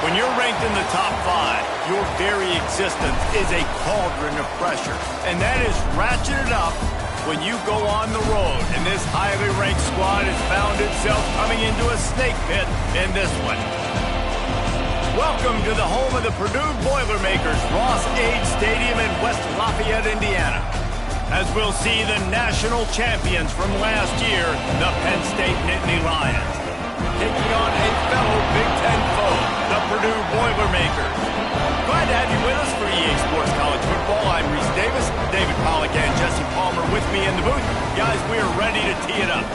When you're ranked in the top 5, your very existence is a cauldron of pressure. And that is ratcheted up when you go on the road. And this highly ranked squad has found itself coming into a snake pit in this one. Welcome to the home of the Purdue Boilermakers, Ross-Ade Stadium in West Lafayette, Indiana. As we'll see the national champions from last year, the Penn State Nittany Lions, taking on a fellow Big Ten foe, the Purdue Boilermakers. Glad to have you with us for EA Sports College Football. I'm Reese Davis, David Pollack and Jesse Palmer with me in the booth. Guys, we are ready to tee it up.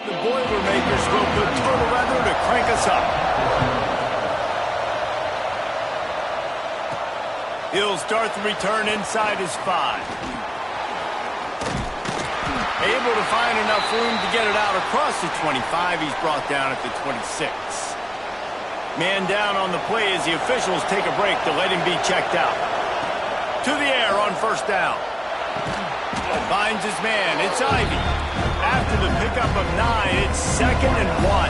The Boilermakers will put total weather to crank us up. He'll start the return inside his 5. Able to find enough room to get it out across the 25. He's brought down at the 26. Man down on the play as the officials take a break to let him be checked out. To the air on first down. Finds his man. It's Ivy. After the pickup of 9, it's 2nd and 1.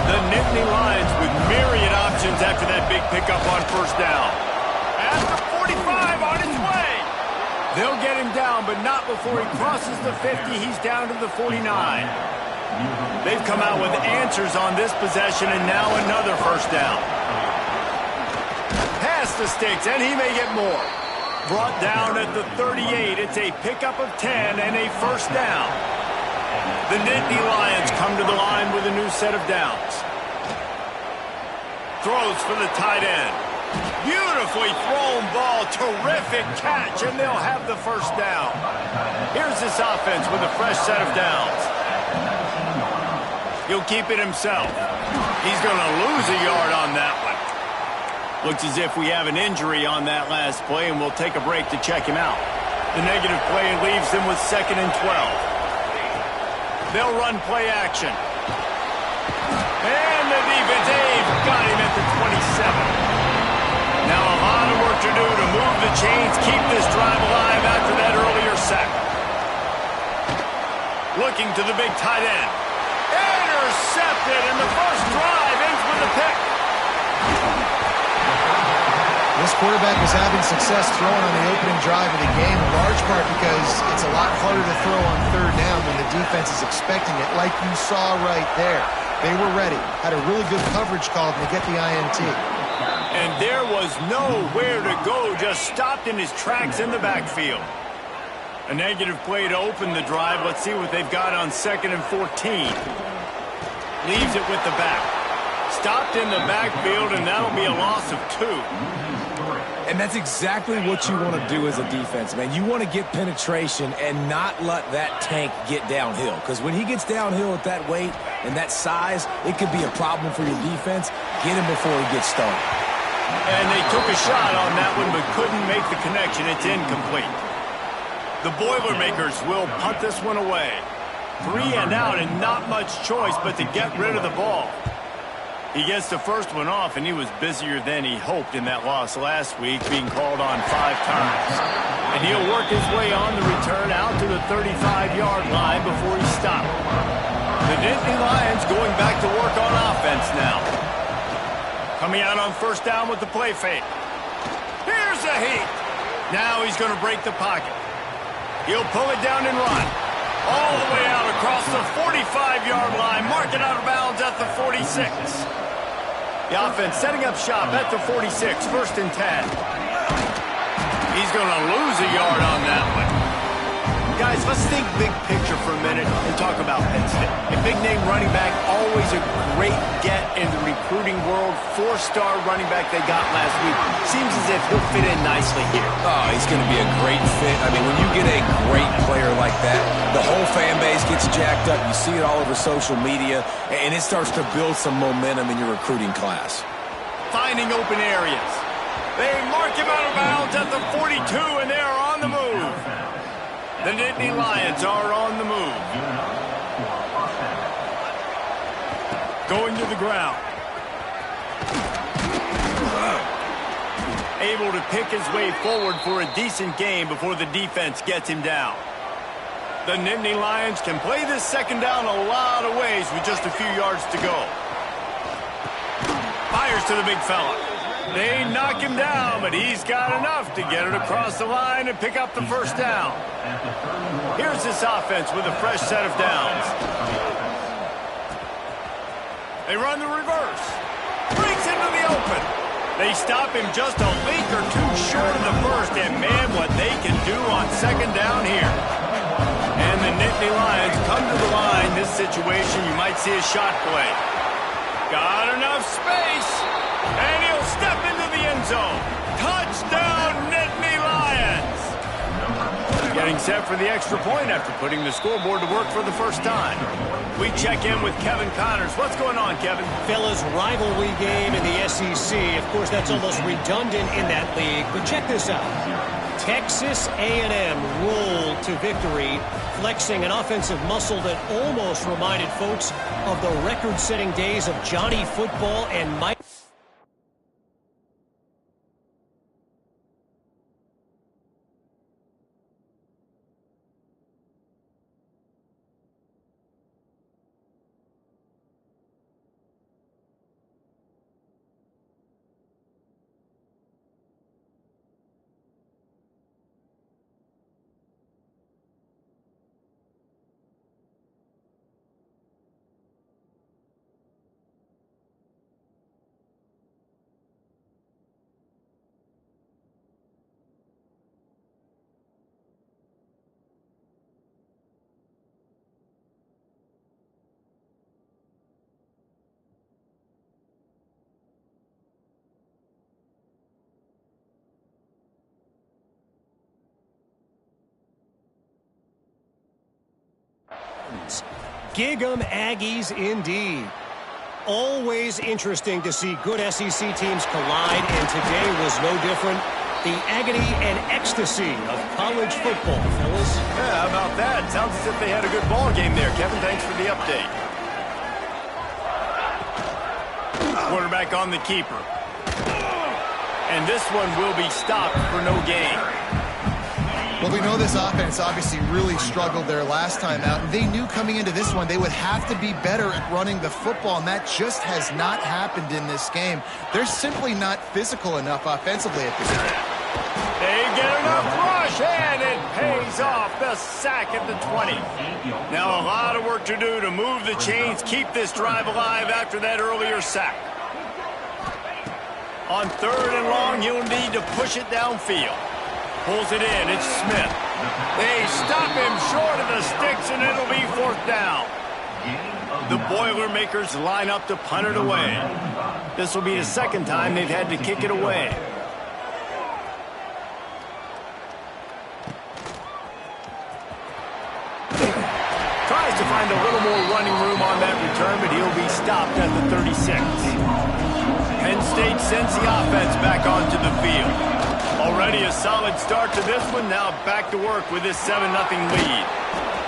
The Nittany Lions with myriad options after that big pickup on first down. After 45 on his way. They'll get him down, but not before he crosses the 50. He's down to the 49. They've come out with answers on this possession, and now another first down. Past the sticks, and he may get more. Brought down at the 38. It's a pickup of 10 and a first down. The Nittany Lions come to the line with a new set of downs. Throws for the tight end. Beautifully thrown ball. Terrific catch, and they'll have the first down. Here's this offense with a fresh set of downs. He'll keep it himself. He's going to lose a yard on that one. Looks as if we have an injury on that last play, and we'll take a break to check him out. The negative play leaves them with 2nd and 12. They'll run play action. And the defense got him at the 27. Now a lot of work to do to move the chains, keep this drive alive after that earlier sack. Looking to the big tight end. Intercepted, and the first drive ends with a pick. This quarterback was having success throwing on the opening drive of the game, in large part because it's a lot harder to throw on third down when the defense is expecting it, like you saw right there. They were ready, had a really good coverage call to get the INT. And there was nowhere to go, just stopped in his tracks in the backfield. A negative play to open the drive. Let's see what they've got on 2nd and 14. Leaves it with the back. Stopped in the backfield, and that'll be a loss of 2. And that's exactly what you want to do as a defense, man. You want to get penetration and not let that tank get downhill. Because when he gets downhill at that weight and that size, it could be a problem for your defense. Get him before he gets started. And they took a shot on that one, but couldn't make the connection. It's incomplete. The Boilermakers will punt this one away. 3 and out, and not much choice but to get rid of the ball. He gets the first one off, and he was busier than he hoped in that loss last week, being called on 5 times. And he'll work his way on the return out to the 35-yard line before he stopped. The Nittany Lions going back to work on offense now. Coming out on first down with the play fake. Here's the heat. Now he's going to break the pocket. He'll pull it down and run. All the way out across the 45-yard line, marking out of bounds at the 46. The offense setting up shop at the 46, first and 10. He's going to lose a yard on that one. Guys, let's think big picture for a minute and talk about Penn State. A big-name running back, always a great get in the recruiting world. 4-star running back they got last week. Seems as if he'll fit in nicely here. Oh, he's going to be a great fit. I mean, when you get a great player like that, the whole fan base gets jacked up. You see it all over social media, and it starts to build some momentum in your recruiting class. Finding open areas. They mark him out of bounds at the 42, and they are on the move. The Nittany Lions are on the move. Going to the ground. Able to pick his way forward for a decent gain before the defense gets him down. The Nittany Lions can play this second down a lot of ways with just a few yards to go. Fires to the big fella. They knock him down, but he's got enough to get it across the line and pick up the first down. Here's this offense with a fresh set of downs. They run the reverse. Breaks into the open. They stop him just a leak or two short of the first, and man, what they can do on second down here. And the Nittany Lions come to the line. This situation, you might see a shot play. Got enough space. And he'll step into the end zone. Touchdown, Nittany Lions! Getting set for the extra point after putting the scoreboard to work for the first time. We check in with Kevin Connors. What's going on, Kevin? Fellas, rivalry game in the SEC. Of course, that's almost redundant in that league. But check this out. Texas A&M rolled to victory, flexing an offensive muscle that almost reminded folks of the record-setting days of Johnny Football and Mike. Gig 'em Aggies indeed. Always interesting to see good SEC teams collide, and today was no different. The agony and ecstasy of college football, fellas. Yeah, how about that? Sounds as if they had a good ball game there. Kevin, thanks for the update. Quarterback on the keeper. And this one will be stopped for no gain. Well, we know this offense obviously really struggled their last time out, and they knew coming into this one they would have to be better at running the football, and that just has not happened in this game. They're simply not physical enough offensively at this point. They get enough rush, and it pays off. The sack at the 20. Now a lot of work to do to move the chains, keep this drive alive after that earlier sack. On 3rd and long, you'll need to push it downfield. Pulls it in. It's Smith. They stop him short of the sticks, and it'll be 4th down. The Boilermakers line up to punt it away. This will be the second time they've had to kick it away. Tries to find a little more running room on that return, but he'll be stopped at the 36. Penn State sends the offense back onto the field. Already a solid start to this one. Now back to work with this 7-0 lead.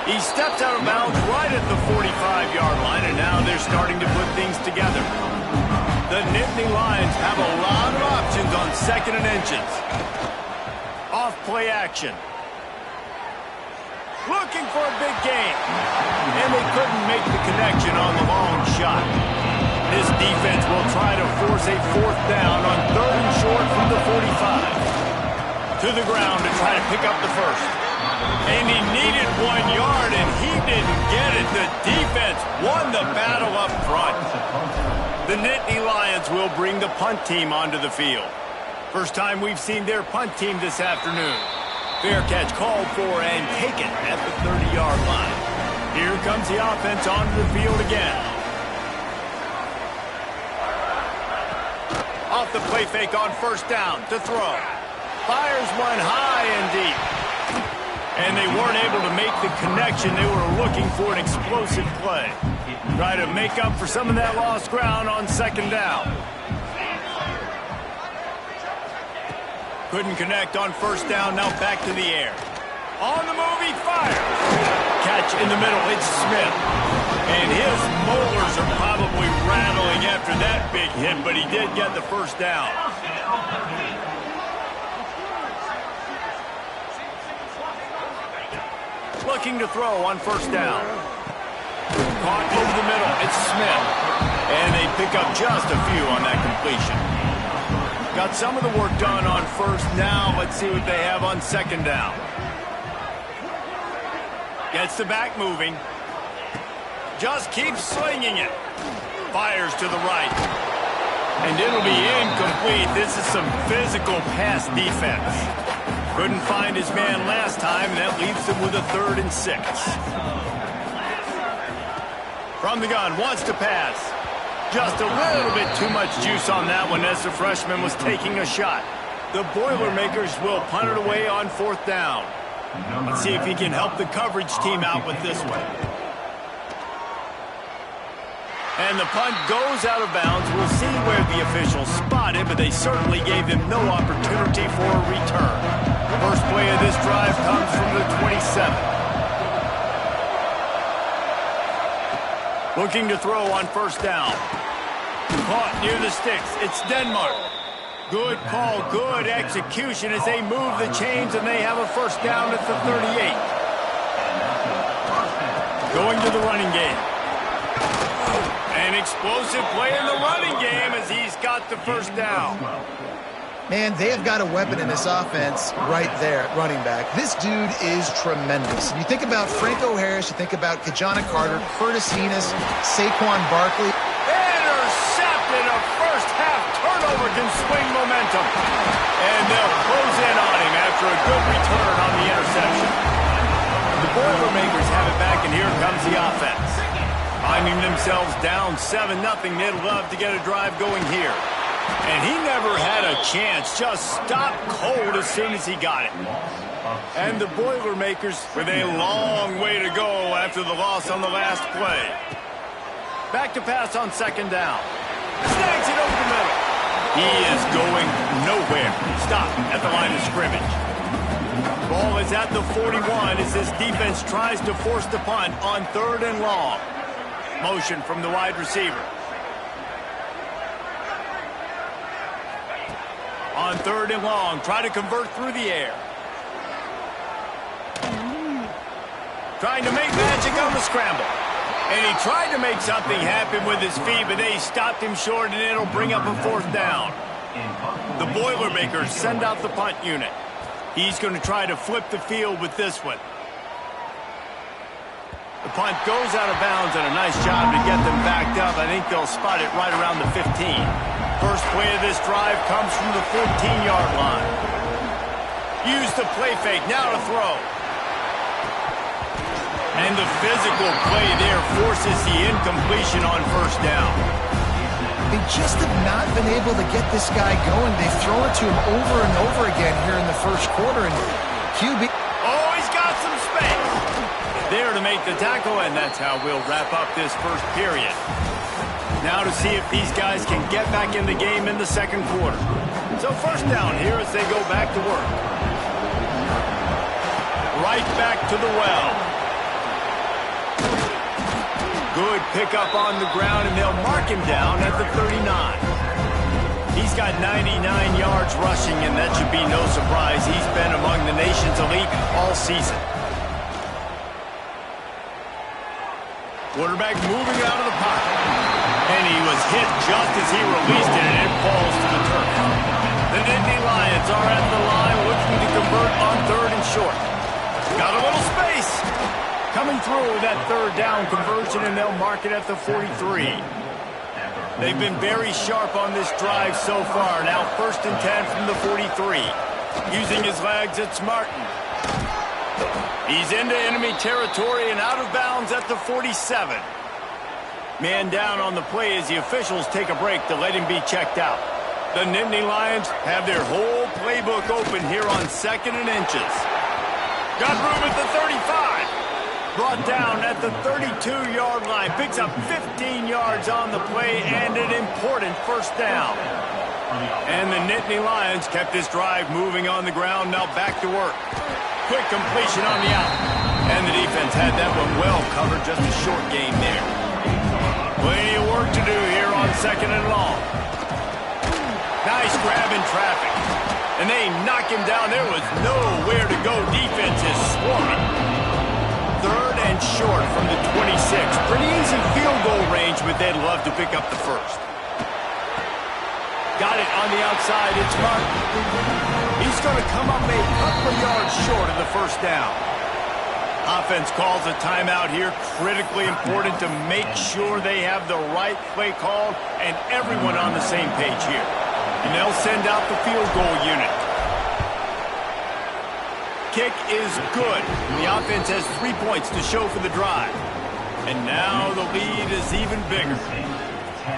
He steps out of bounds right at the 45-yard line, and now they're starting to put things together. The Nittany Lions have a lot of options on 2nd and inches. Off play action. Looking for a big gain. And they couldn't make the connection on the long shot. This defense will try to force a 4th down on 3rd and short from the 45. To the ground to try to pick up the first. And he needed 1 yard, and he didn't get it. The defense won the battle up front. The Nittany Lions will bring the punt team onto the field. First time we've seen their punt team this afternoon. Fair catch called for and taken at the 30-yard line. Here comes the offense onto the field again. Off the play fake on 1st down to throw. Fires one high and deep. And they weren't able to make the connection. They were looking for an explosive play. Try to make up for some of that lost ground on 2nd down. Couldn't connect on 1st down. Now back to the air. On the move, he fires. Catch in the middle. It's Smith. And his molars are probably rattling after that big hit, but he did get the 1st down. Looking to throw on 1st down. Caught over the middle. It's Smith. And they pick up just a few on that completion. Got some of the work done on 1st. Now let's see what they have on 2nd down. Gets the back moving. Just keeps slinging it. Fires to the right. And it'll be incomplete. This is some physical pass defense. Couldn't find his man last time, and that leaves him with a 3rd and 6. From the gun, wants to pass. Just a little bit too much juice on that one as the freshman was taking a shot. The Boilermakers will punt it away on 4th down. Let's see if he can help the coverage team out with this one. And the punt goes out of bounds. We'll see where the officials spot it, but they certainly gave him no opportunity for a return. First play of this drive comes from the 27. Looking to throw on 1st down. Caught near the sticks. It's Denmark. Good call, good execution as they move the chains, and they have a 1st down at the 38. Going to the running game. An explosive play in the running game as he's got the 1st down. Man, they have got a weapon in this offense right there at running back. This dude is tremendous. You think about Franco Harris, you think about Kajana Carter, Curtis Enos, Saquon Barkley. Intercepted. A first-half turnover can swing momentum. And they'll close in on him after a good return on the interception. The Boilermakers have it back, and here comes the offense. Finding themselves down 7-0, they'd love to get a drive going here. And he never had a chance, just stopped cold as soon as he got it. And the Boilermakers with a long way to go after the loss on the last play. Back to pass on 2nd down. Snags it over the middle. He is going nowhere. Stop at the line of scrimmage. Ball is at the 41 as this defense tries to force the punt on 3rd and long. Motion from the wide receiver. On 3rd and long, try to convert through the air. Trying to make magic on the scramble. And he tried to make something happen with his feet, but they stopped him short, and it'll bring up a 4th down. The Boilermakers send out the punt unit. He's going to try to flip the field with this one. The punt goes out of bounds, and a nice job to get them backed up. I think they'll spot it right around the 15. First play of this drive comes from the 14-yard line. Use the play fake, now to throw. And the physical play there forces the incompletion on 1st down. They just have not been able to get this guy going. They've thrown it to him over and over again here in the 1st quarter. And QB... Oh, he's got some space. There to make the tackle, and that's how we'll wrap up this 1st period. Now to see if these guys can get back in the game in the 2nd quarter. So 1st down here as they go back to work. Right back to the well. Good pickup on the ground, and they'll mark him down at the 39. He's got 99 yards rushing, and that should be no surprise. He's been among the nation's elite all season. Quarterback moving out of the pocket. And he was hit just as he released it, and it falls to the turf. The Nittany Lions are at the line looking to convert on 3rd and short. Got a little space. Coming through with that 3rd down conversion, and they'll mark it at the 43. They've been very sharp on this drive so far. Now 1st and 10 from the 43. Using his legs, it's Martin. He's into enemy territory and out of bounds at the 47. Man down on the play as the officials take a break to let him be checked out. The Nittany Lions have their whole playbook open here on 2nd and inches. Got room at the 35. Brought down at the 32-yard line. Picks up 15 yards on the play and an important 1st down. And the Nittany Lions kept this drive moving on the ground. Now back to work. Quick completion on the out. And the defense had that one well covered. Just a short game there. Plenty of work to do here on 2nd and long. Nice grab in traffic. And they knock him down. There was nowhere to go. Defense is swarming. 3rd and short from the 26. Pretty easy field goal range, but they'd love to pick up the 1st. Got it on the outside. It's Martin. He's going to come up a couple of yards short of the 1st down. Offense calls a timeout here. Critically important to make sure they have the right play called and everyone on the same page here. And they'll send out the field goal unit. Kick is good. The offense has 3 points to show for the drive. And now the lead is even bigger.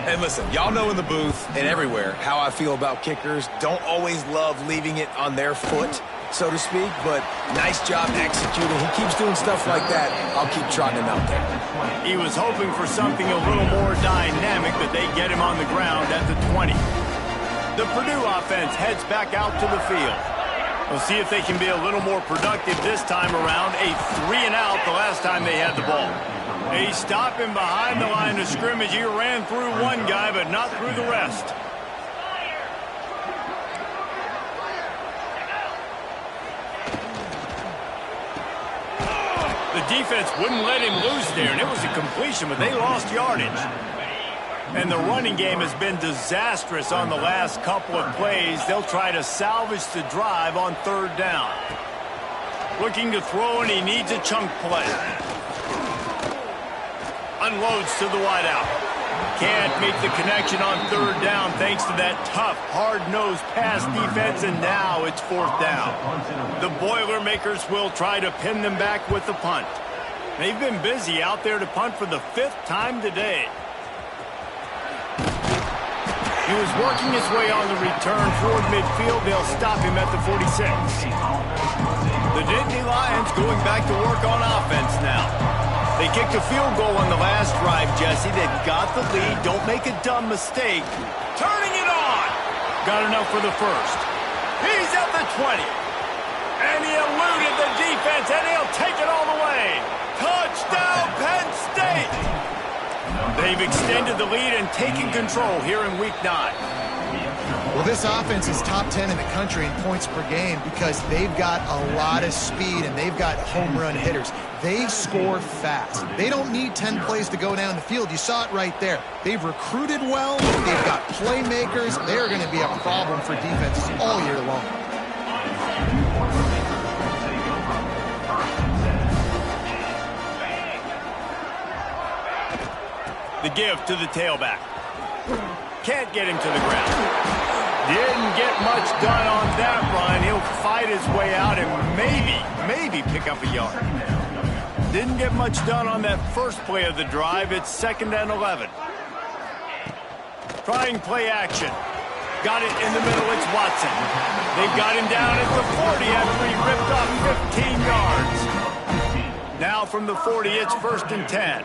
And listen, y'all know in the booth and everywhere how I feel about kickers. Don't always love leaving it on their foot, so to speak, but nice job executing. He keeps doing stuff like that. I'll keep trotting him out there. He was hoping for something a little more dynamic, but they get him on the ground at the 20. The Purdue offense heads back out to the field. We'll see if they can be a little more productive this time around. A 3-and-out the last time they had the ball. They stop him behind the line of scrimmage. He ran through one guy, but not through the rest. The defense wouldn't let him loose there, and it was a completion, but they lost yardage. And the running game has been disastrous on the last couple of plays. They'll try to salvage the drive on 3rd down. Looking to throw, and he needs a chunk play. Unloads to the wideout. Can't make the connection on 3rd down thanks to that tough, hard-nosed pass defense, and now it's 4th down. The Boilermakers will try to pin them back with the punt. They've been busy out there to punt for the 5th time today. He was working his way on the return toward midfield. They'll stop him at the 46. The Nittany Lions going back to work on offense now. They kicked a field goal on the last drive, Jesse. They've got the lead. Don't make a dumb mistake. Turning it on. Got enough for the 1st. He's at the 20. And he eluded the defense, and he'll take it all the way. Touchdown, Penn State. They've extended the lead and taken control here in Week 9. Well, this offense is top 10 in the country in points per game because they've got a lot of speed and they've got home run hitters. They score fast. They don't need 10 plays to go down the field. You saw it right there. They've recruited well. They've got playmakers. They're going to be a problem for defenses all year long. The give to the tailback. Can't get him to the ground. Didn't get much done on that run. He'll fight his way out and maybe pick up a yard. Didn't get much done on that first play of the drive. It's 2nd and 11. Trying play action. Got it in the middle. It's Watson. They've got him down at the 40 after he ripped off 15 yards. Now from the 40, it's 1st and 10.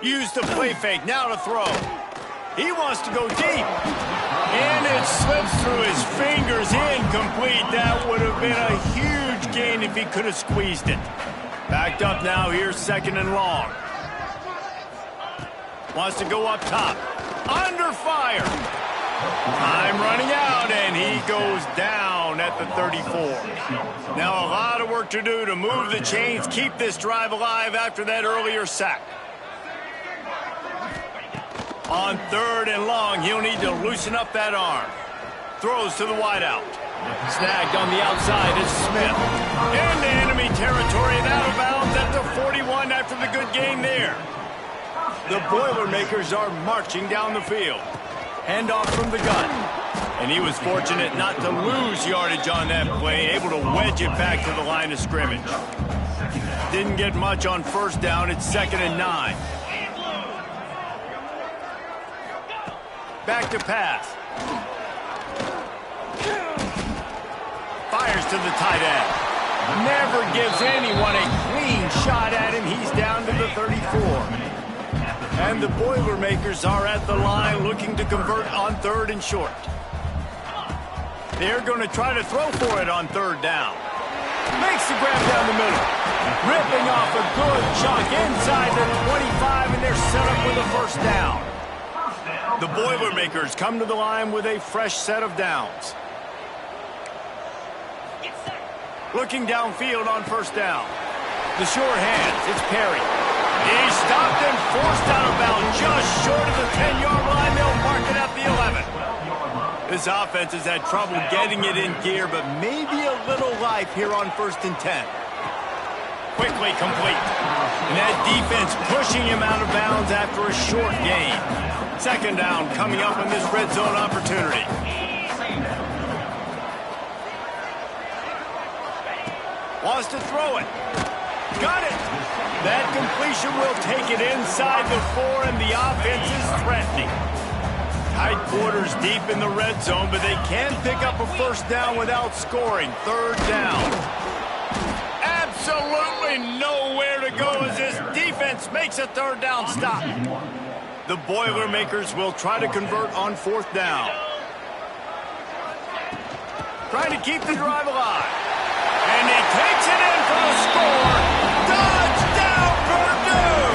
Use the play fake, now to throw. He wants to go deep. And it slips through his fingers, incomplete. That would have been a huge gain if he could have squeezed it. Backed up now, here's 2nd and long. Wants to go up top. Under fire. Time running out, and he goes down at the 34. Now a lot of work to do to move the chains, keep this drive alive after that earlier sack. On 3rd and long, he'll need to loosen up that arm. Throws to the wideout. Snagged on the outside is Smith. Into enemy territory and out of bounds at the 41 after the good gain there. The Boilermakers are marching down the field. Handoff from the gun. And he was fortunate not to lose yardage on that play, able to wedge it back to the line of scrimmage. Didn't get much on 1st down. It's 2nd and 9. Back to pass. Fires to the tight end. Never gives anyone a clean shot at him. He's down to the 34. And the Boilermakers are at the line looking to convert on 3rd and short. They're going to try to throw for it on 3rd down. Makes the grab down the middle. Ripping off a good chunk inside the 25, and they're set up with a 1st down. The Boilermakers come to the line with a fresh set of downs. Looking downfield on 1st down. The sure hands, it's Perry. He's stopped and forced out of bounds just short of the 10-yard line. They'll mark it at the 11. This offense has had trouble getting it in gear, but maybe a little life here on 1st and 10. Quickly complete. And that defense pushing him out of bounds after a short gain. 2nd down coming up on this red zone opportunity. Wants to throw it. Got it. That completion will take it inside the 4, and the offense is threatening. Tight quarters deep in the red zone, but they can pick up a 1st down without scoring. 3rd down. Absolutely nowhere to go as this defense makes a 3rd down stop. The Boilermakers will try to convert on 4th down. Trying to keep the drive alive. And he takes it in for the score. Touchdown, Purdue!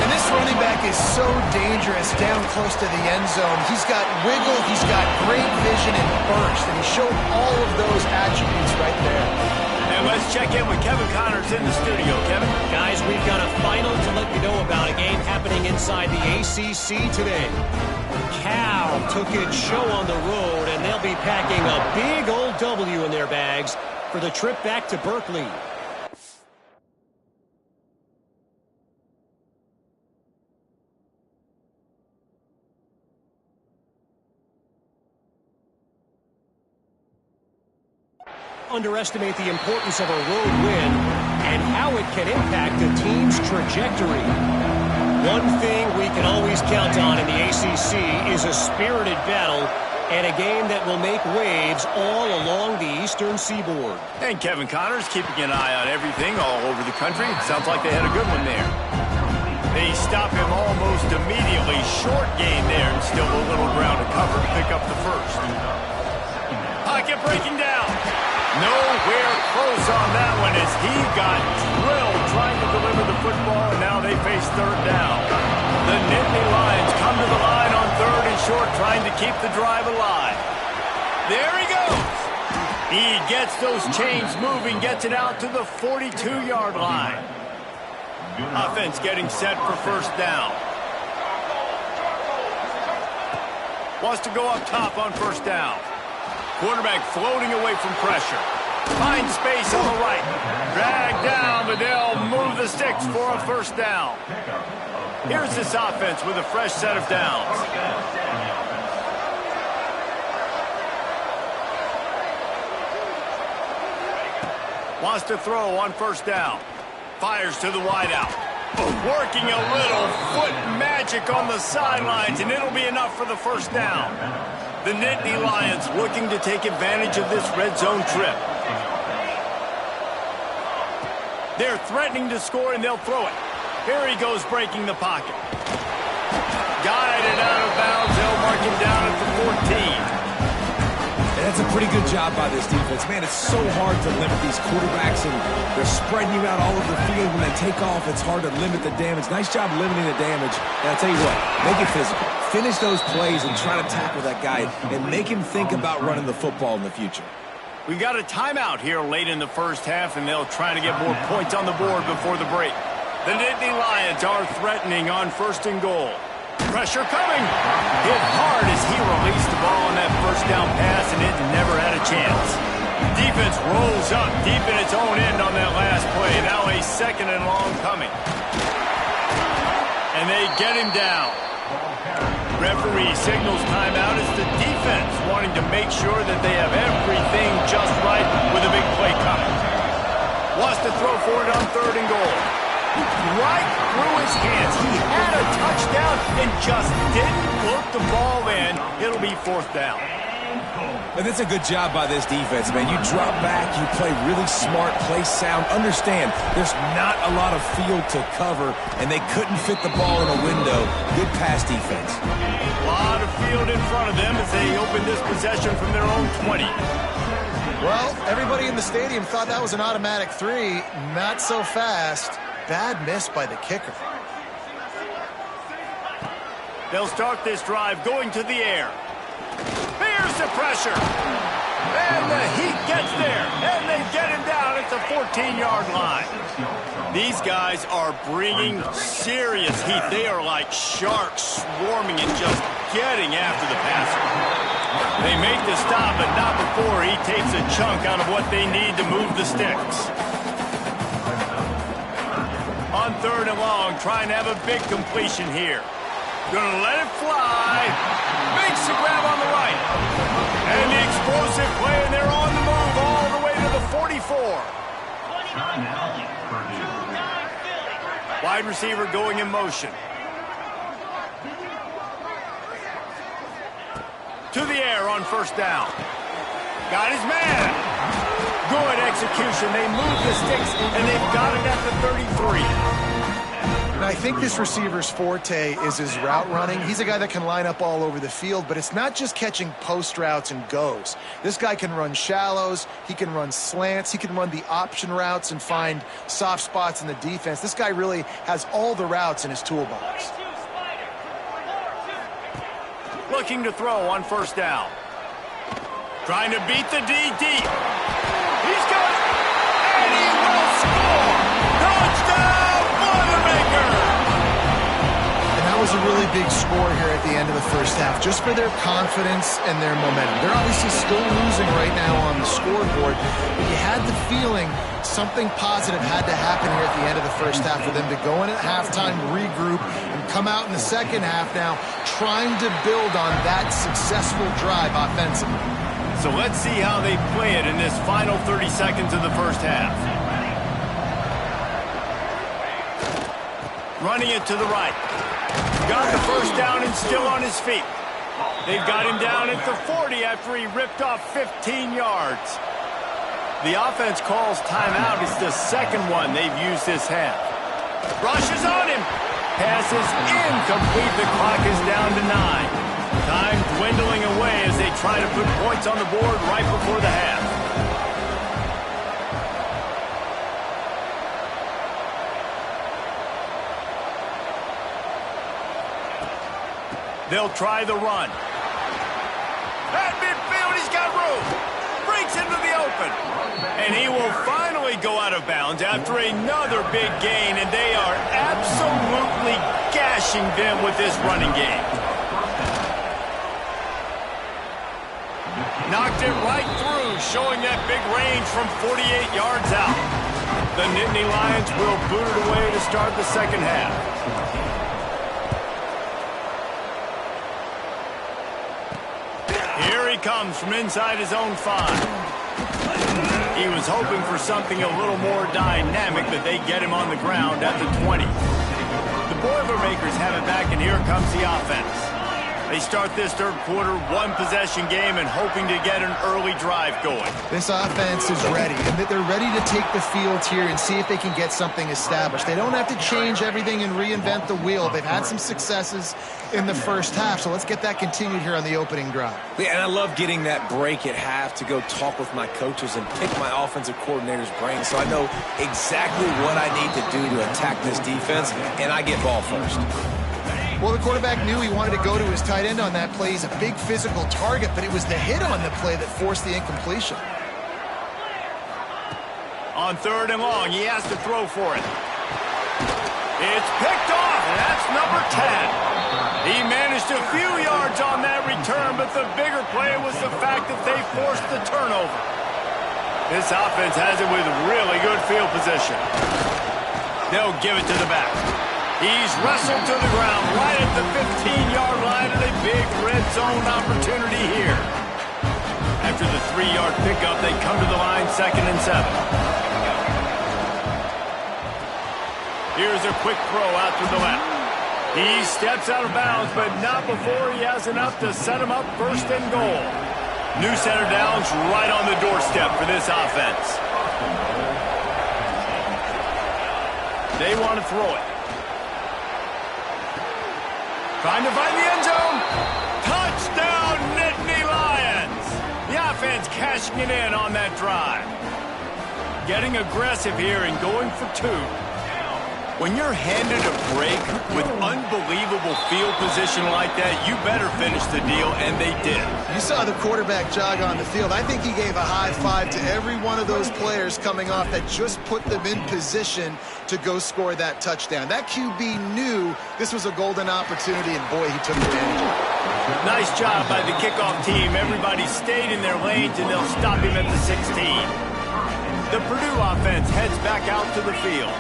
And this running back is so dangerous down close to the end zone. He's got wiggle, he's got great vision and burst, and he showed all of those attributes right there. And let's check in with Kevin Connors in the studio. Kevin? Guys, we've got a final to let you know about, a game happening inside the ACC today. Cal took its show on the road, and they'll be packing a big old W in their bags for the trip back to Berkeley. Underestimate the importance of a road win and how it can impact a team's trajectory. One thing we can always count on in the ACC is a spirited battle and a game that will make waves all along the Eastern Seaboard. And Kevin Connors keeping an eye on everything all over the country. Sounds like they had a good one there. They stop him almost immediately. Short gain there, and still a little ground to cover to pick up the 1st. Pocket breaking down. Nowhere close on that one as he got drilled trying to deliver the football, and now they face 3rd down. The Nittany Lions come to the line on 3rd and short, trying to keep the drive alive. There he goes. He gets those chains moving, gets it out to the 42-yard line. Offense getting set for 1st down. Wants to go up top on 1st down. Quarterback floating away from pressure. Finds space on the right. Dragged down, but they'll move the sticks for a 1st down. Here's this offense with a fresh set of downs. Wants to throw on 1st down. Fires to the wideout. Working a little foot magic on the sidelines, and it'll be enough for the 1st down. The Nittany Lions looking to take advantage of this red zone trip. They're threatening to score, and they'll throw it. Here he goes, breaking the pocket. Guided out of bounds. They'll mark him down at the 14. And that's a pretty good job by this defense. Man, it's so hard to limit these quarterbacks, and they're spreading you out all over the field. When they take off, it's hard to limit the damage. Nice job limiting the damage. And I'll tell you what, make it physical. Finish those plays and try to tackle that guy and make him think about running the football in the future. We got a timeout here late in the first half, and they'll try to get more points on the board before the break. The Nittany Lions are threatening on 1st and goal. Pressure coming. Hit hard as he released the ball on that first down pass, and it never had a chance. Defense rolls up deep in its own end on that last play. Now a 2nd and long coming. And they get him down. Referee signals timeout as the defense wanting to make sure that they have everything just right with a big play coming. Wants to throw for it on 3rd and goal. Right through his hands. He had a touchdown and just didn't look the ball in. It'll be 4th down. And it's a good job by this defense, man. You drop back, you play really smart, play sound. Understand, there's not a lot of field to cover, and they couldn't fit the ball in a window. Good pass defense. A lot of field in front of them as they open this possession from their own 20. Well, everybody in the stadium thought that was an automatic 3. Not so fast. Bad miss by the kicker. They'll start this drive going to the air. Here's the pressure. And the heat gets there. And they get him down at the 14-yard line. These guys are bringing serious heat. They are like sharks swarming and just getting after the passer. They make the stop, but not before he takes a chunk out of what they need to move the sticks. On 3rd and long, trying to have a big completion here. Gonna let it fly. Makes the grab on the right. And the explosive play, and they're on the move all the way to the 44. Wide receiver going in motion. To the air on 1st down. Got his man. Good execution. They move the sticks, and they've got it at the 33. And I think this receiver's forte is his route running. He's a guy that can line up all over the field, but it's not just catching post routes and goes. This guy can run shallows, he can run slants, he can run the option routes and find soft spots in the defense. This guy really has all the routes in his toolbox. Looking to throw on 1st down. Trying to beat the D deep. He's got it, and he will score. Touchdown, Boilermaker! And that was a really big score here at the end of the first half, just for their confidence and their momentum. They're obviously still losing right now on the scoreboard, but you had the feeling something positive had to happen here at the end of the first half for them to go in at halftime, regroup, and come out in the second half now trying to build on that successful drive offensively. So let's see how they play it in this final 30 seconds of the first half. Running it to the right. Got the first down and still on his feet. They've got him down at the 40 after he ripped off 15 yards. The offense calls timeout. It's the 2nd one they've used this half. Rushes on him. Passes incomplete. The clock is down to 9. Time dwindling away as they try to put points on the board right before the half. They'll try the run. At midfield, he's got room. Breaks into the open. And he will finally go out of bounds after another big gain, and they are absolutely gashing them with this running game. Knocked it right through, showing that big range from 48 yards out. The Nittany Lions will boot it away to start the second half. Here he comes from inside his own 5. He was hoping for something a little more dynamic, but they get him on the ground at the 20. The Boilermakers have it back, and here comes the offense. They start this third quarter, one-possession game, and hoping to get an early drive going. This offense is ready, and they're ready to take the field here and see if they can get something established. They don't have to change everything and reinvent the wheel. They've had some successes in the first half, so let's get that continued here on the opening drive. Yeah, and I love getting that break at half to go talk with my coaches and pick my offensive coordinator's brain so I know exactly what I need to do to attack this defense, and I get ball first. Well, the quarterback knew he wanted to go to his tight end on that play. He's a big physical target, but it was the hit on the play that forced the incompletion. On 3rd and long, he has to throw for it. It's picked off, and that's number 10. He managed a few yards on that return, but the bigger play was the fact that they forced the turnover. This offense has it with really good field position. They'll give it to the back. He's wrestled to the ground right at the 15-yard line, and a big red zone opportunity here. After the 3-yard pickup, they come to the line 2nd and 7. Here's a quick throw out to the left. He steps out of bounds, but not before he has enough to set him up 1st and goal. New center downs right on the doorstep for this offense. They want to throw it. Trying to find the end zone. Touchdown, Nittany Lions. The offense cashing it in on that drive. Getting aggressive here and going for 2. When you're handed a break with unbelievable field position like that, you better finish the deal, and they did. You saw the quarterback jog on the field. I think he gave a high five to every one of those players coming off that just put them in position to go score that touchdown. That QB knew this was a golden opportunity, and boy, he took advantage of it. Nice job by the kickoff team. Everybody stayed in their lanes, and they'll stop him at the 16. The Purdue offense heads back out to the field.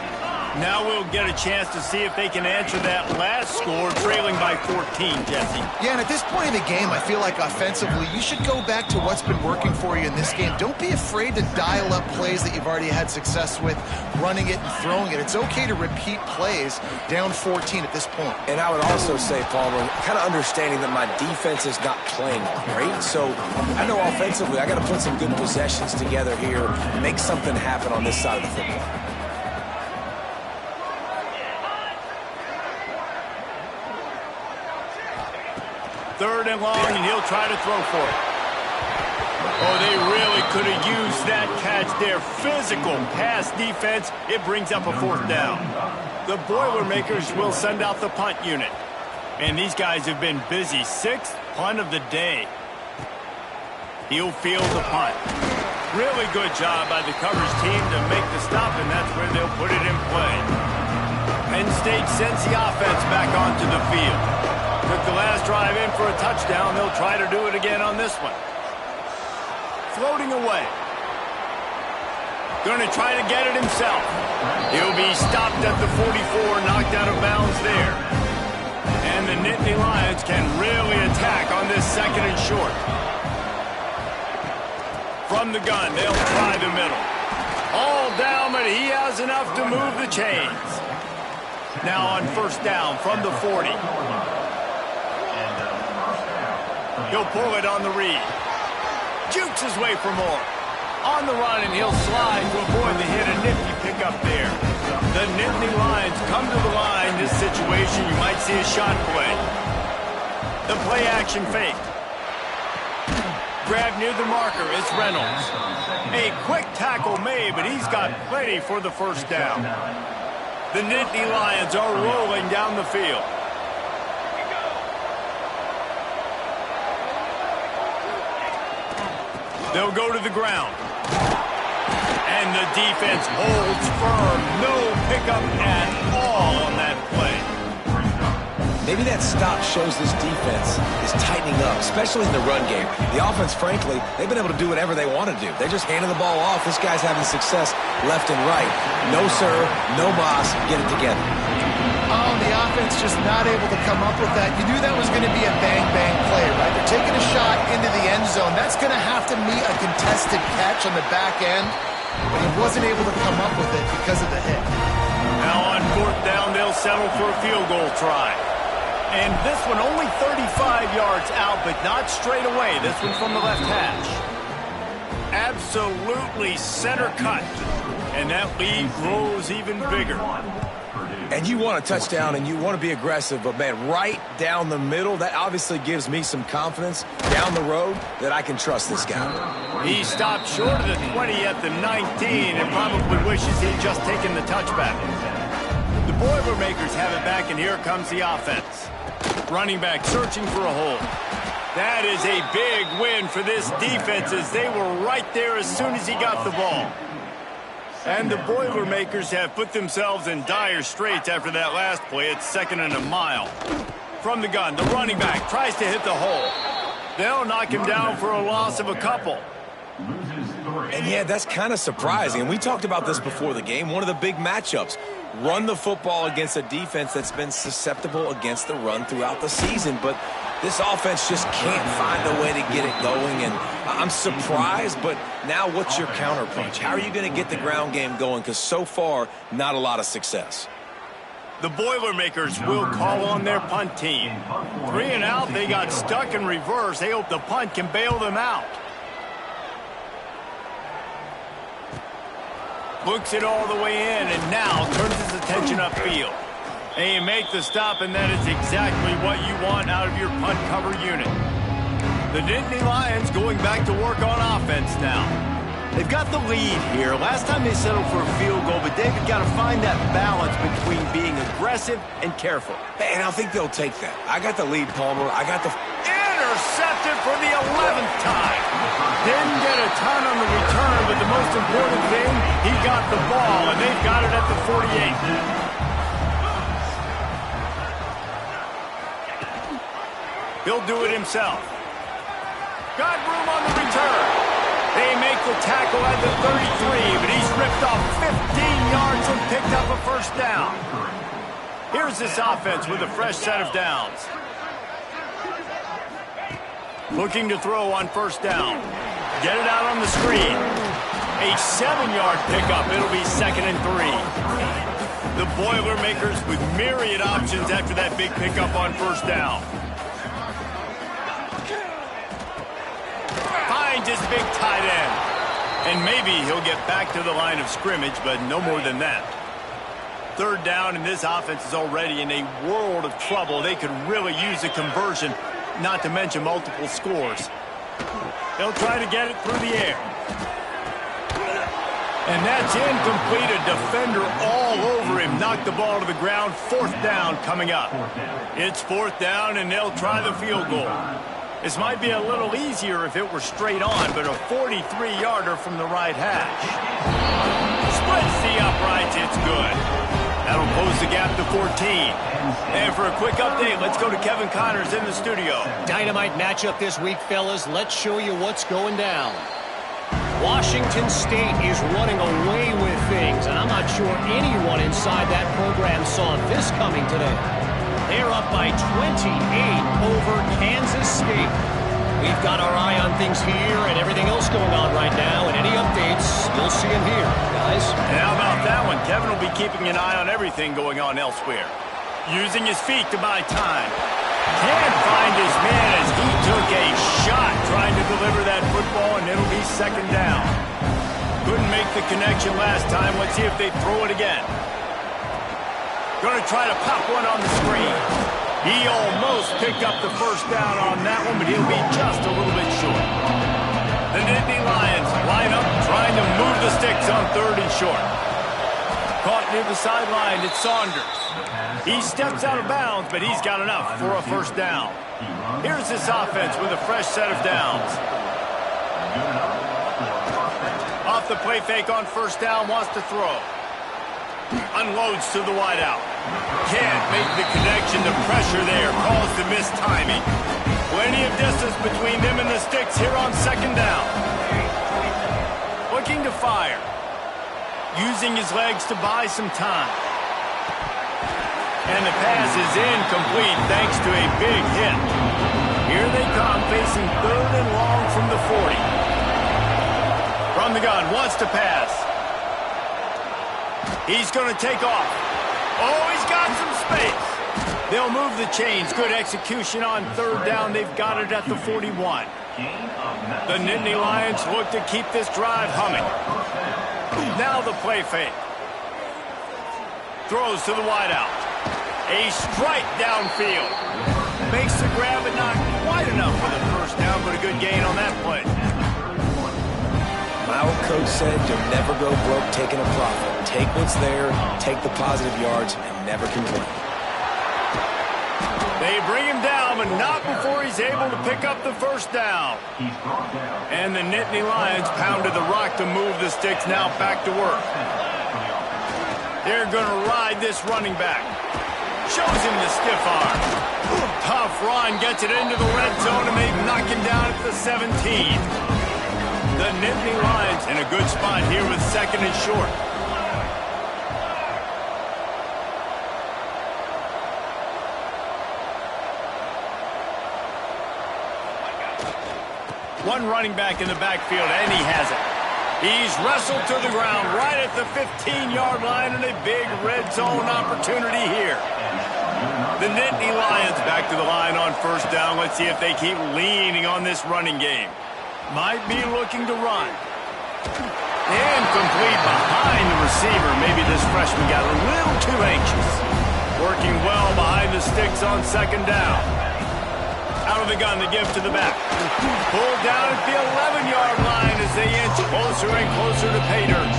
Now we'll get a chance to see if they can answer that last score, trailing by 14, Jesse. Yeah, and at this point in the game, I feel like offensively, you should go back to what's been working for you in this game. Don't be afraid to dial up plays that you've already had success with, running it and throwing it. It's okay to repeat plays down 14 at this point. And I would also say, Palmer, kind of understanding that my defense is not playing great, so I know offensively I got to put some good possessions together here, make something happen on this side of the football. 3rd and long, and he'll try to throw for it. Oh, they really could have used that catch there. Physical pass defense. It brings up a 4th down. The Boilermakers will send out the punt unit. And these guys have been busy. 6th punt of the day. He'll field the punt. Really good job by the coverage team to make the stop, and that's where they'll put it in play. Penn State sends the offense back onto the field. Took the last drive in for a touchdown. They'll try to do it again on this one. Floating away. Going to try to get it himself. He'll be stopped at the 44, knocked out of bounds there. And the Nittany Lions can really attack on this 2nd and short. From the gun, they'll try the middle. All down, but he has enough to move the chains. Now on 1st down from the 40. He'll pull it on the read. Jukes his way for more. On the run, and he'll slide to avoid the hit. A nifty pickup there. The Nittany Lions come to the line. This situation, you might see a shot play. The play action fake. Grab near the marker. It's Reynolds. A quick tackle made, but he's got plenty for the 1st down. The Nittany Lions are rolling down the field. They'll go to the ground. And the defense holds firm. No pickup at all on that play. Maybe that stop shows this defense is tightening up, especially in the run game. The offense, frankly, they've been able to do whatever they want to do. They're just handing the ball off. This guy's having success left and right. No, sir, no boss. Get it together. Oh, the offense just not able to come up with that. You knew that was going to be a bang-bang play, right? They're taking a shot into the end zone. That's going to have to meet a contested catch on the back end, but he wasn't able to come up with it because of the hit. Now on 4th down, they'll settle for a field goal try. And this one only 35 yards yards out, but not straight away. This one from the left hash. Absolutely center cut. And that lead grows even bigger. And you want a touchdown and you want to be aggressive, but, man, right down the middle, that obviously gives me some confidence down the road that I can trust this guy. He stopped short of the 20 at the 19 and probably wishes he'd just taken the touchback. The Boilermakers have it back, and here comes the offense. Running back searching for a hole. That is a big win for this defense, as they were right there as soon as he got the ball. And the Boilermakers have put themselves in dire straits after that last play. It's 2nd and a mile. From the gun, the running back tries to hit the hole. They'll knock him down for a loss of a couple. And, yeah, that's kind of surprising. And we talked about this before the game. One of the big matchups. Run the football against a defense that's been susceptible against the run throughout the season. But this offense just can't find a way to get it going. And I'm surprised, but now what's your counterpunch? How are you going to get the ground game going? Because so far, not a lot of success. The Boilermakers will call on their punt team. 3 and out, they got stuck in reverse. They hope the punt can bail them out. Looks it all the way in, and now turns his attention upfield. And you make the stop, and that is exactly what you want out of your punt cover unit. The Nittany Lions going back to work on offense now. They've got the lead here. Last time they settled for a field goal, but David got to find that balance between being aggressive and careful. And I think they'll take that. I got the lead, Palmer. I got the... Intercepted for the 11th time. Didn't get a ton on the return, but the most important thing, he got the ball, and they've got it at the 48. He'll do it himself. Got room on the return. They make the tackle at the 33, but he's ripped off 15 yards and picked up a first down. Here's this offense with a fresh set of downs. Looking to throw on first down. Get it out on the screen. A 7-yard pickup. It'll be 2nd and 3. The Boilermakers with myriad options after that big pickup on first down. Finds his big tight end. And maybe he'll get back to the line of scrimmage, but no more than that. 3rd down, and this offense is already in a world of trouble. They could really use a conversion, not to mention multiple scores. They'll try to get it through the air. And that's incomplete. A defender all over him. Knocked the ball to the ground. 4th down coming up. It's 4th down, and they'll try the field goal. This might be a little easier if it were straight on, but a 43-yarder from the right hash. Splits the uprights. It's good. That'll close the gap to 14. And for a quick update, let's go to Kevin Connors in the studio. Dynamite matchup this week, fellas. Let's show you what's going down. Washington State is running away with things, and I'm not sure anyone inside that program saw this coming today. They're up by 28 over Kansas State. We've got our eye on things here and everything else going on right now, and any updates, you'll see them here, guys. And how about that one? Kevin will be keeping an eye on everything going on elsewhere. Using his feet to buy time. Can't find his man as he took a shot trying to deliver that football, and it'll be 2nd down. Couldn't make the connection last time. Let's see if they throw it again. Going to try to pop one on the screen. He almost picked up the first down on that one, but he'll be just a little bit short. The Nittany Lions line up, trying to move the sticks on 3rd and short. Caught near the sideline, it's Saunders. He steps out of bounds, but he's got enough for a first down. Here's this offense with a fresh set of downs. Off the play fake on first down, wants to throw. Unloads to the wideout. Can't make the connection. The pressure there caused the missed timing. Plenty of distance between them and the sticks here on 2nd down. Looking to fire. Using his legs to buy some time. And the pass is incomplete thanks to a big hit. Here they come, facing 3rd and long from the 40. From the gun, wants to pass. He's going to take off. Oh, he's got some space. They'll move the chains. Good execution on third down. They've got it at the 41. The Nittany Lions look to keep this drive humming. Now the play fake. Throws to the wideout. A strike downfield. Makes the grab, but not quite enough for the first down, but a good gain on that play. My old coach said you'll never go broke taking a profit. Take what's there, take the positive yards, and never complain. They bring him down, but not before he's able to pick up the first down. And the Nittany Lions pounded the rock to move the sticks, now back to work. They're going to ride this running back. Shows him the stiff arm. Tough run, gets it into the red zone, and they knock him down at the 17. The Nittany Lions in a good spot here with second and short. One running back in the backfield, and he has it. He's wrestled to the ground right at the 15-yard line, and a big red zone opportunity here. The Nittany Lions back to the line on first down. Let's see if they keep leaning on this running game. Might be looking to run. Incomplete behind the receiver. Maybe this freshman got a little too anxious. Working well behind the sticks on second down. Out of the gun, the give to the back. Pulled down at the 11-yard line as they inch closer and closer to pay dirt.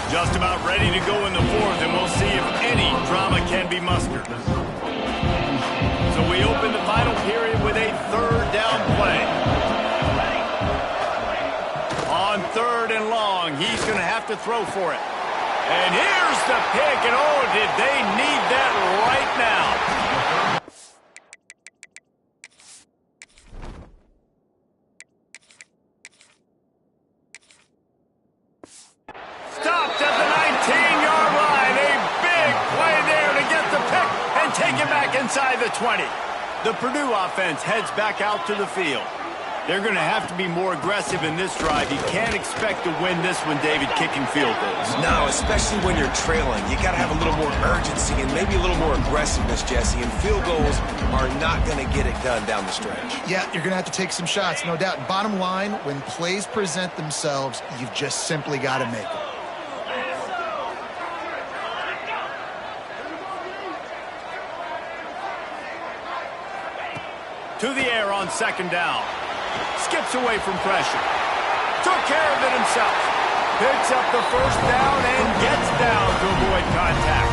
Just about ready to go in the fourth, and we'll see if any drama can be mustered. So we open the final period with a third down play. On third and long, he's going to have to throw for it. And here's the pick, and oh, did they need that right now. Stopped at the 19-yard line. A big play there to get the pick and take it back inside the 20. The Purdue offense heads back out to the field. They're going to have to be more aggressive in this drive. You can't expect to win this one, David, kicking field goals. No, especially when you're trailing. You got to have a little more urgency and maybe a little more aggressiveness, Jesse. And field goals are not going to get it done down the stretch. Yeah, you're going to have to take some shots, no doubt. Bottom line, when plays present themselves, you've just simply got to make them. To the air on second down. Skips away from pressure. Took care of it himself. Picks up the first down and gets down to avoid contact.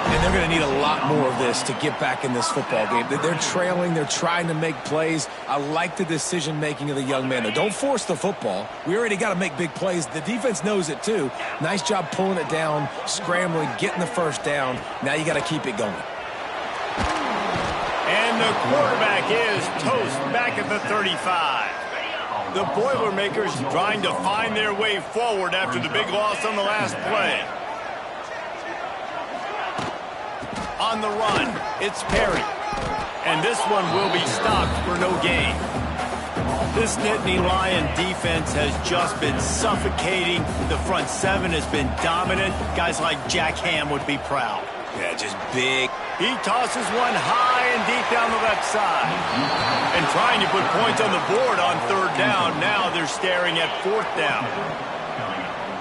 And they're going to need a lot more of this to get back in this football game. They're trailing. They're trying to make plays. I like the decision-making of the young man. Don't force the football. We already got to make big plays. The defense knows it, too. Nice job pulling it down, scrambling, getting the first down. Now you got to keep it going. And the quarterback is toast back at the 35. The Boilermakers trying to find their way forward after the big loss on the last play. On the run, it's Perry. And this one will be stopped for no gain. This Nittany Lion defense has just been suffocating. The front seven has been dominant. Guys like Jack Ham would be proud. Yeah, just big. He tosses one high and deep down the left side. And trying to put points on the board on third down. Now they're staring at fourth down.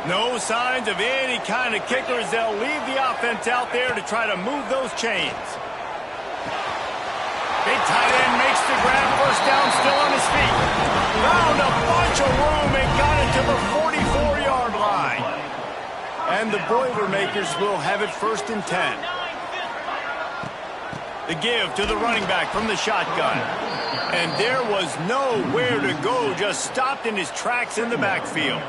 No signs of any kind of kickers. They'll leave the offense out there to try to move those chains. Big tight end makes the grab. First down, still on his feet. Found a bunch of room and got it to the 44-yard line. And the Boilermakers will have it first and 10. The give to the running back from the shotgun. And there was nowhere to go, just stopped in his tracks in the backfield.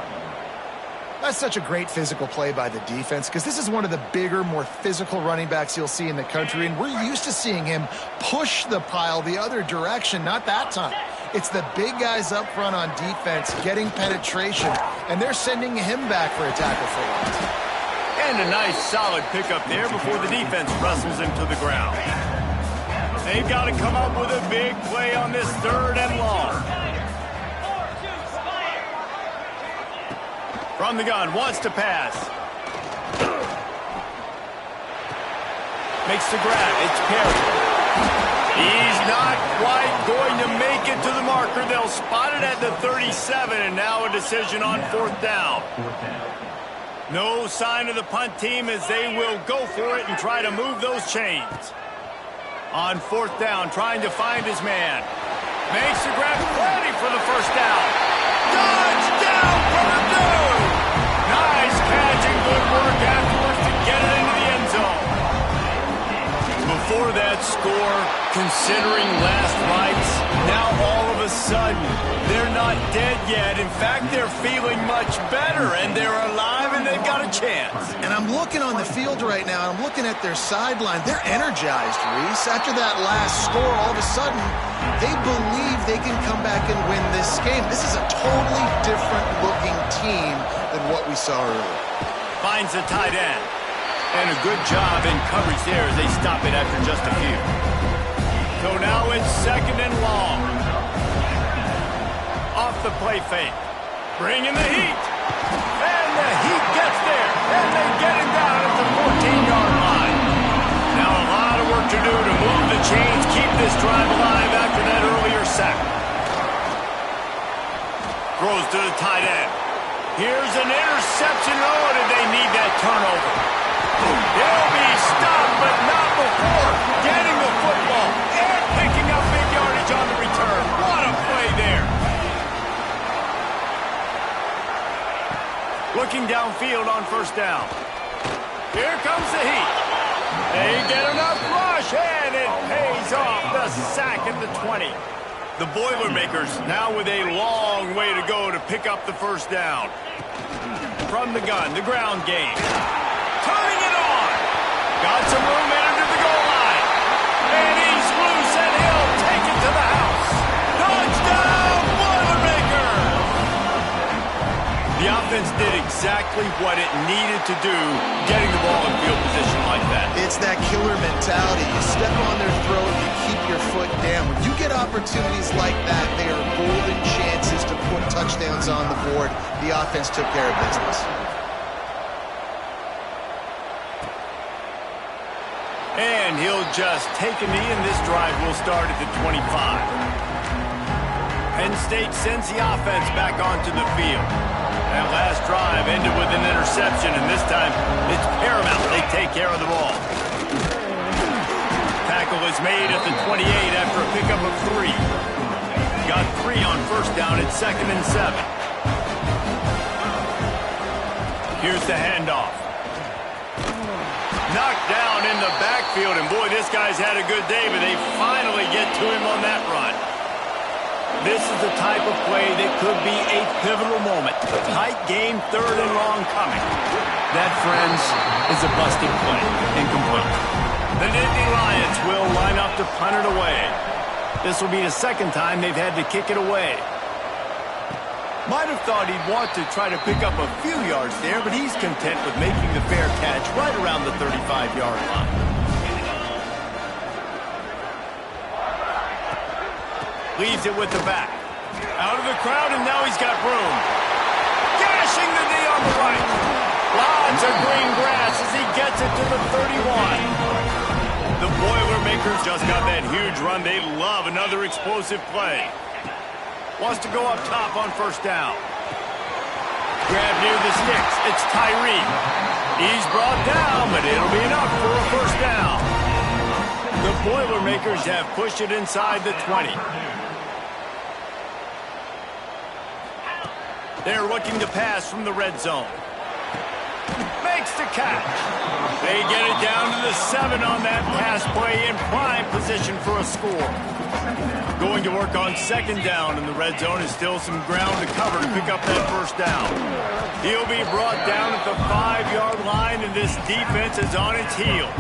That's such a great physical play by the defense because this is one of the bigger, more physical running backs you'll see in the country, and we're used to seeing him push the pile the other direction, not that time. It's the big guys up front on defense getting penetration, and they're sending him back for a tackle for loss. And a nice solid pickup there before the defense wrestles him to the ground. They've got to come up with a big play on this 3rd and long. From the gun, wants to pass. Makes the grab. It's Perry. He's not quite going to make it to the marker. They'll spot it at the 37, and now a decision on 4th down. No sign of the punt team as they will go for it and try to move those chains. On 4th down, trying to find his man. Makes the grab, ready for the 1st down. Touchdown, Purdue! Nice catch and good work afterwards to get it into the end zone. Before that score, considering last rites, now all of a sudden, they're not dead yet. In fact, they're feeling much better, and they're alive, and they've got a chance. And I'm looking on the field right now, and I'm looking at their sideline. They're energized, Reese. After that last score, all of a sudden, they believe they can come back and win this game. This is a totally different-looking team than what we saw earlier. Finds the tight end. And a good job in coverage there as they stop it after just a few. So now it's 2nd and long. Off the play fake. Bringing the heat. And the heat gets there. And they get him down at the 14-yard line. Now a lot of work to do to move the chains, keep this drive alive after that earlier sack. Throws to the tight end. Here's an interception. Oh, did they need that turnover? He'll be stopped, but not before getting the football and picking up big yardage on the return. What a play there. Looking downfield on 1st down. Here comes the heat. They get enough rush, and it pays off. The sack at the 20. The Boilermakers now with a long way to go to pick up the 1st down. From the gun, the ground game. Turning it on. Got some room into the goal line. And he's loose, and he'll take it to the house. Touchdown, Boilermakers! The offense did exactly what it needed to do, getting the ball in field position like that. It's that killer mentality. You step on their throat, you keep your foot down. When you get opportunities like that, they are golden chances to put touchdowns on the board. The offense took care of business. And he'll just take a knee, and this drive will start at the 25. Penn State sends the offense back onto the field. That last drive ended with an interception, and this time it's paramount they take care of the ball. Tackle is made at the 28 after a pickup of 3. Got 3 on 1st down at 2nd and 7. Here's the handoff. Knocked down in the backfield, and boy, this guy's had a good day, but they finally get to him on that run. This is the type of play that could be a pivotal moment. Tight game, 3rd and long coming. That, friends, is a busted play. Incomplete. The Nittany Lions will line up to punt it away. This will be the 2nd time they've had to kick it away. Might have thought he'd want to try to pick up a few yards there, but he's content with making the fair catch right around the 35-yard line. Leaves it with the back. Out of the crowd, and now he's got room. Gashing the knee on the right. Lots of green grass as he gets it to the 31. The Boilermakers just got that huge run. They love another explosive play. Wants to go up top on 1st down. Grab near the sticks. It's Tyree. He's brought down, but it'll be enough for a 1st down. The Boilermakers have pushed it inside the 20. They're looking to pass from the red zone. Makes the catch. They get it down to the 7 on that pass play in prime position for a score. Going to work on 2nd down in the red zone is still some ground to cover to pick up that 1st down. He'll be brought down at the 5-yard line, and this defense is on its heels.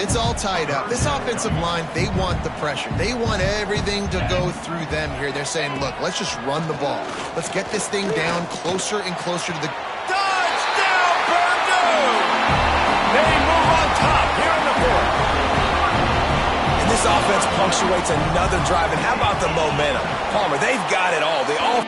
It's all tied up. This offensive line, they want the pressure. They want everything to go through them here. They're saying, look, let's just run the ball. Let's get this thing down closer and closer to the... Touchdown, Purdue! They move on top here in the 4th. This offense punctuates another drive, and how about the momentum? Palmer, they've got it all. They all...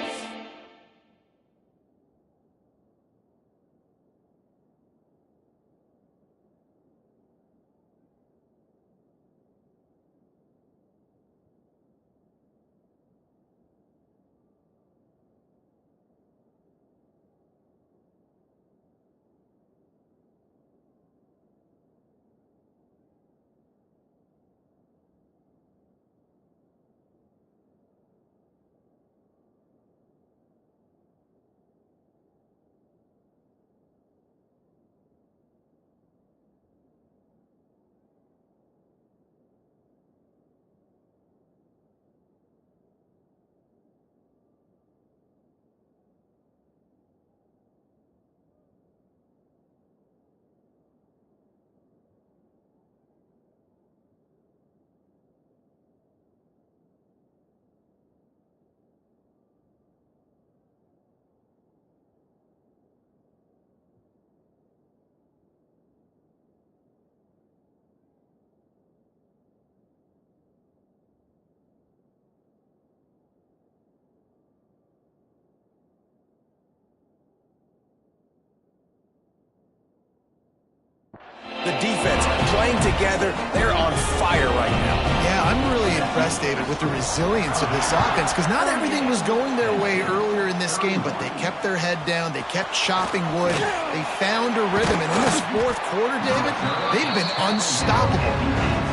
The defense playing together, they're on fire right now. Yeah, I'm really impressed, David, with the resilience of this offense, because not everything was going their way earlier in this game, but they kept their head down, they kept chopping wood, they found a rhythm, and in this fourth quarter, David, they've been unstoppable.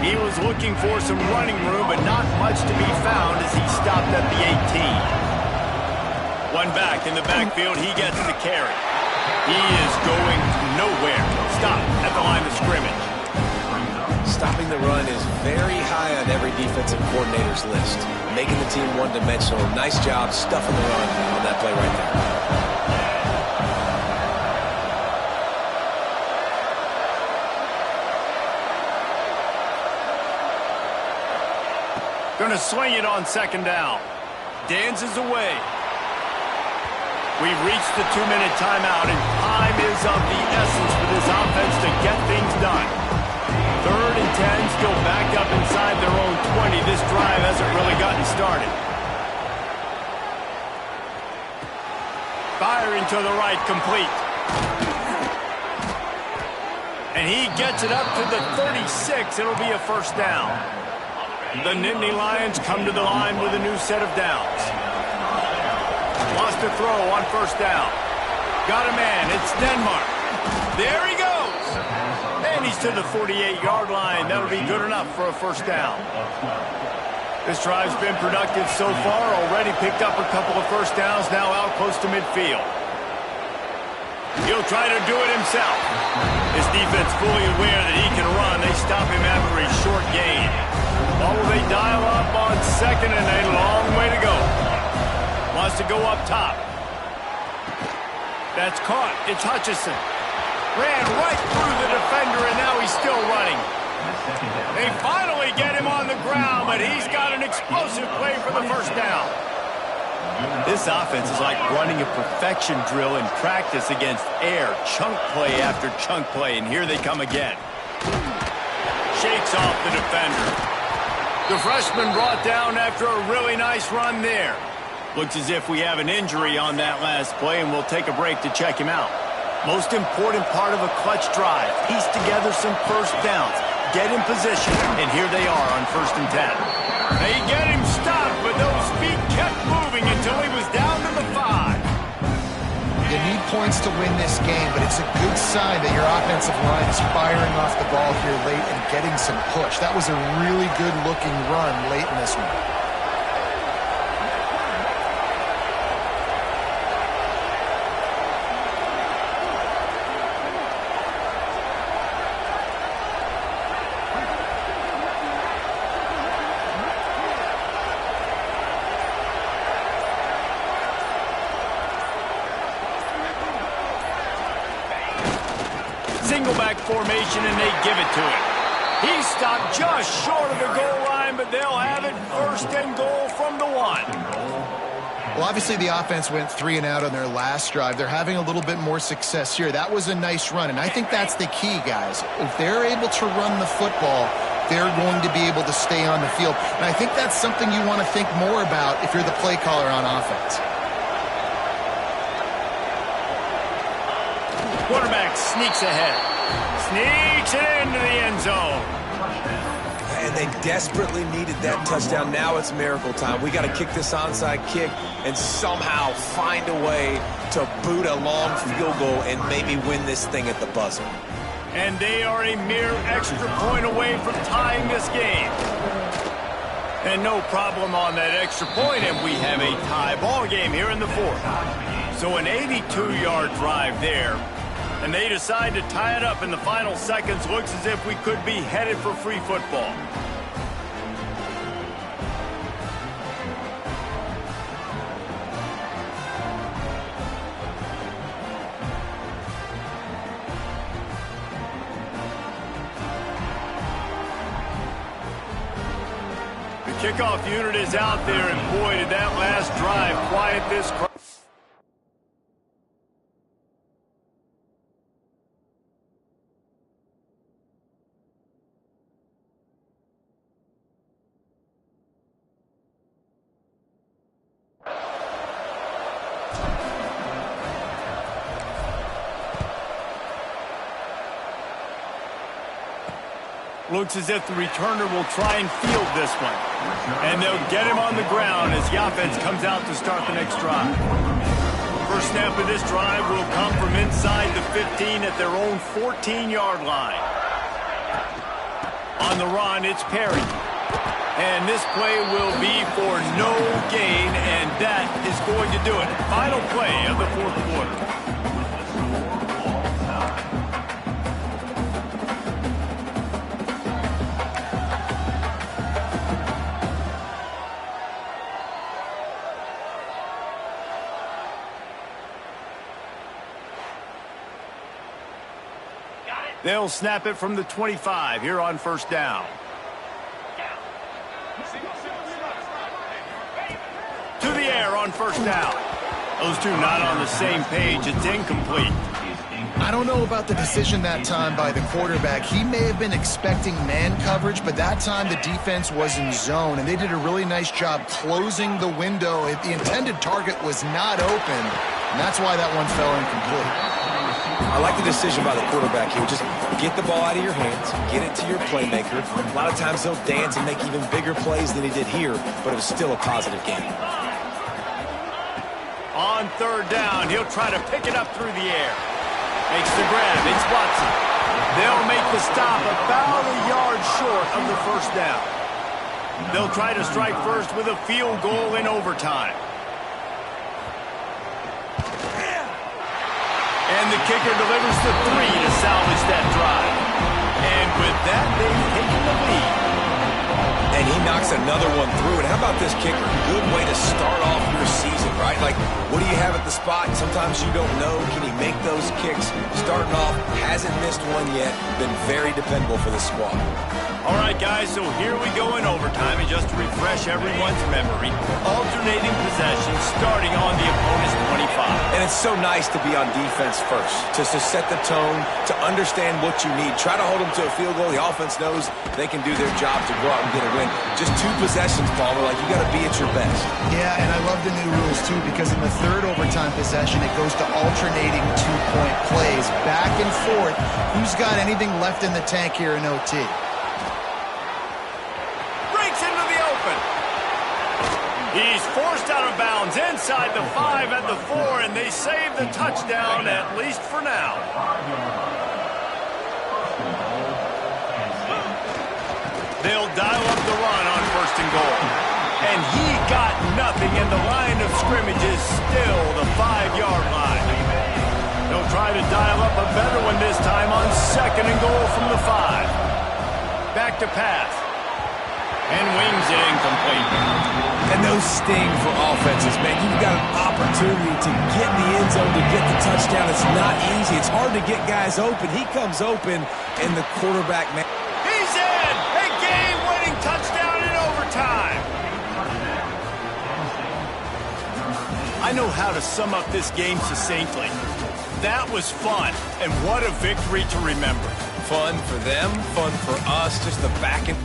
He was looking for some running room, but not much to be found as he stopped at the 18. One back in the backfield, he gets the carry. He is going nowhere. Stop at the line of scrimmage. Stopping the run is very high on every defensive coordinator's list. Making the team one-dimensional. Nice job stuffing the run on that play right there. Going to swing it on second down. Dances away. We've reached the 2-minute timeout, and time is of the essence for this offense to get things done. 3rd and 10, still backed up inside their own 20. This drive hasn't really gotten started. Firing to the right, complete. And he gets it up to the 36. It'll be a first down. The Nittany Lions come to the line with a new set of downs. Wants to throw on first down. Got a man. It's Denmark. There he goes. And he's to the 48-yard line. That'll be good enough for a first down. This drive's been productive so far. Already picked up a couple of first downs. Now out close to midfield. He'll try to do it himself. His defense fully aware that he can run. They stop him after a short gain. Or will they dial up on second and a long way to go? Wants to go up top. That's caught. It's Hutchinson. Ran right through the defender, and now he's still running. They finally get him on the ground, but he's got an explosive play for the first down. This offense is like running a perfection drill in practice against air. Chunk play after chunk play, and here they come again. Shakes off the defender. The freshman brought down after a really nice run there. Looks as if we have an injury on that last play, and we'll take a break to check him out. Most important part of a clutch drive. Piece together some first downs. Get in position, and here they are on 1st and 10. They get him stopped, but those feet kept moving until he was down to the 5. You need points to win this game, but it's a good sign that your offensive line is firing off the ball here late and getting some push. That was a really good-looking run late in this one. Single-back formation, and they give it to him. He stopped just short of the goal line, but they'll have it 1st and goal from the 1. Well, obviously the offense went 3 and out on their last drive. They're having a little bit more success here. That was a nice run, and I think that's the key, guys. If they're able to run the football, they're going to be able to stay on the field. And I think that's something you want to think more about if you're the play caller on offense. Quarterback sneaks ahead. Sneaks it into the end zone. And they desperately needed that touchdown. Now it's miracle time. We got to kick this onside kick and somehow find a way to boot a long field goal and maybe win this thing at the buzzer. And they are a mere extra point away from tying this game. And no problem on that extra point, and we have a tie ball game here in the fourth. So an 82-yard drive there. And they decide to tie it up in the final seconds. Looks as if we could be headed for free football. The kickoff unit is out there, and boy, did that last drive quiet this crowd. Looks as if the returner will try and field this one. And they'll get him on the ground as the offense comes out to start the next drive. First snap of this drive will come from inside the 15 at their own 14-yard line. On the run, it's Perry. And this play will be for no gain, and that is going to do it. Final play of the fourth quarter. They'll snap it from the 25 here on first down. To the air on first down. Those two not on the same page. It's incomplete. I don't know about the decision that time by the quarterback. He may have been expecting man coverage, but that time the defense was in zone, and they did a really nice job closing the window. The intended target was not open, and that's why that one fell incomplete. I like the decision by the quarterback here. Just get the ball out of your hands, get it to your playmaker. A lot of times he'll dance and make even bigger plays than he did here, but it was still a positive game. On third down, he'll try to pick it up through the air. Makes the grab. It's Watson. They'll make the stop about a yard short of the first down. They'll try to strike first with a field goal in overtime. And the kicker delivers the 3 to salvage that drive. And with that, they've taken the lead. And he knocks another one through. And how about this kicker? Good way to start off your season, right? Like, what do you have at the spot? Sometimes you don't know. Can he make those kicks? Starting off, hasn't missed one yet. Been very dependable for the squad. All right, guys, so here we go in overtime. And just to refresh everyone's memory, alternating possessions starting on the opponent's 25. And it's so nice to be on defense first, just to set the tone, to understand what you need. Try to hold them to a field goal. The offense knows they can do their job to go out and get a win. Just 2 possessions, Palmer. Like, you got to be at your best. Yeah, and I love the new rules, too, because in the third overtime possession, it goes to alternating 2-point plays. Back and forth. Who's got anything left in the tank here in OT? He's forced out of bounds inside the 5 at the 4, and they save the touchdown, at least for now. They'll dial up the run on first and goal. And he got nothing, and the line of scrimmage is still the 5-yard line. They'll try to dial up a better one this time on second and goal from the 5. Back to pass. And wings it incomplete. And those sting for offenses, man. You've got an opportunity to get in the end zone, to get the touchdown. It's not easy. It's hard to get guys open. He comes open, and the quarterback, man. He's in! A game-winning touchdown in overtime. I know how to sum up this game succinctly. that was fun, and what a victory to remember. Fun for them, fun for us, just the back and